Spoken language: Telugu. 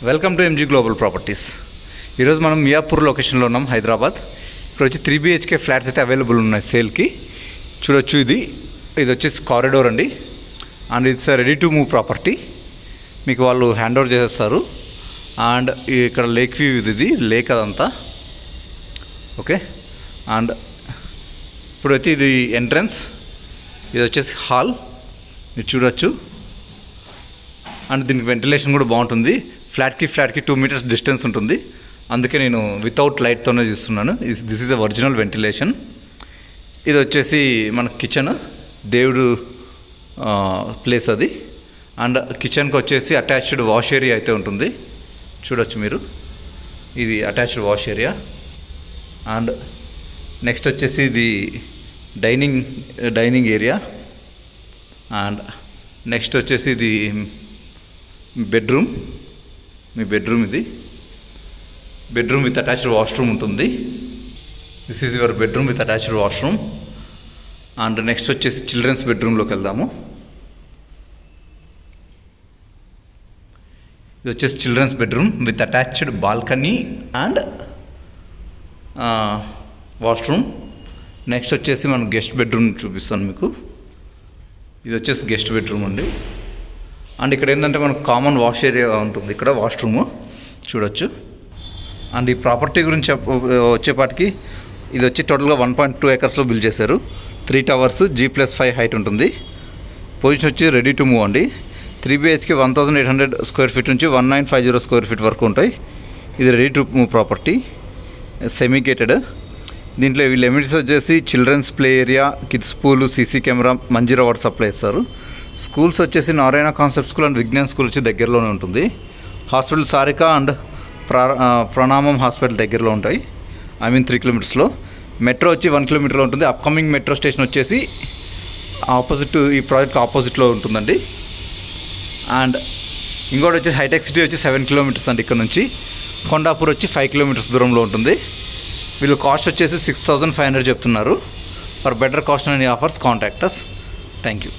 Welcome to MG global properties. ఈరోజు మనం మియాపూర్ లొకేషన్లో ఉన్నాం, హైదరాబాద్. ఇక్కడ వచ్చి 3 BHK ఫ్లాట్స్ అయితే అవైలబుల్ ఉన్నాయి సేల్కి. చూడొచ్చు, ఇది వచ్చేసి కారిడోర్ అండి. And it's ready to move property. మీకు వాళ్ళు హ్యాండ్ ఓవర్ చేసేస్తారు. అండ్ ఇక్కడ లేక్ వ్యూ, ఇది లేక్ అదంతా ఓకే. అండ్ ఇప్పుడైతే ఇది ఎంట్రన్స్, ఇది వచ్చేసి హాల్ మీరు చూడొచ్చు. అండ్ దీనికి వెంటిలేషన్ కూడా బాగుంటుంది. ఫ్లాట్కి 2 మీటర్స్ డిస్టెన్స్ ఉంటుంది, అందుకే నేను వితౌట్ లైట్తోనే చూస్తున్నాను. This is a original ventilation. ఇది వచ్చేసి మన కిచెన్, దేవుడు ప్లేస్ అది. అండ్ కిచెన్కి వచ్చేసి అటాచ్డ్ వాష్ ఏరియా అయితే ఉంటుంది, చూడొచ్చు మీరు. ఇది attached wash area. And next వచ్చేసి ఇది డైనింగ్ ఏరియా. అండ్ నెక్స్ట్ వచ్చేసి ఇది బెడ్రూమ్, మీ బెడ్రూమ్. ఇది బెడ్రూమ్ విత్ అటాచ్డ్ వాష్రూమ్ ఉంటుంది. This is your bedroom with attached washroom. And next వచ్చేసి చిల్డ్రన్స్ బెడ్రూమ్లోకి వెళ్దాము. ఇది వచ్చేసి children's bedroom with attached balcony and washroom. Next వచ్చేసి మనం గెస్ట్ బెడ్రూమ్ చూపిస్తాను మీకు. ఇది వచ్చేసి గెస్ట్ బెడ్రూమ్ అండి. అండ్ ఇక్కడ ఏంటంటే మనకు కామన్ వాష్ ఏరియా ఉంటుంది, ఇక్కడ వాష్రూము చూడొచ్చు. అండ్ ఈ ప్రాపర్టీ గురించి వచ్చేపాటికి ఇది వచ్చి టోటల్గా 1.2 acresలో బిల్డ్ చేశారు. 3 towers, G+5 హైట్ ఉంటుంది. పొజిషన్ వచ్చి రెడీ టు మూవ్ అండి. 3 BHK 1800 స్క్వేర్ ఫీట్ నుంచి 1950 స్క్వేర్ ఫీట్ వరకు ఉంటాయి. ఇది ready to move property, semi gated. దీంట్లో వీళ్ళు ఎమినిటీస్ వచ్చేసి children's play area, kids pool, CC camera, Manjira water supply ఇస్తారు. స్కూల్స్ వచ్చేసి Narayana concept school and Vignan school వచ్చి దగ్గరలోనే ఉంటుంది. Hospital Sarika and Pranamam hospital దగ్గరలో ఉంటాయి, 3 kilometers. మెట్రో వచ్చి 1 kilometer ఉంటుంది. అప్కమింగ్ మెట్రో స్టేషన్ వచ్చేసి ఆపోజిట్, ఈ ప్రాజెక్ట్ ఆపోజిట్లో ఉంటుందండి. అండ్ ఇంకోటి వచ్చేసి హైటెక్ సిటీ వచ్చి 7 kilometers అండి. ఇక్కడ నుంచి కొండాపూర్ వచ్చి 5 kilometers దూరంలో ఉంటుంది. వీళ్ళు కాస్ట్ వచ్చేసి 6500 చెప్తున్నారు. For better cost and offers contact us. Thank you.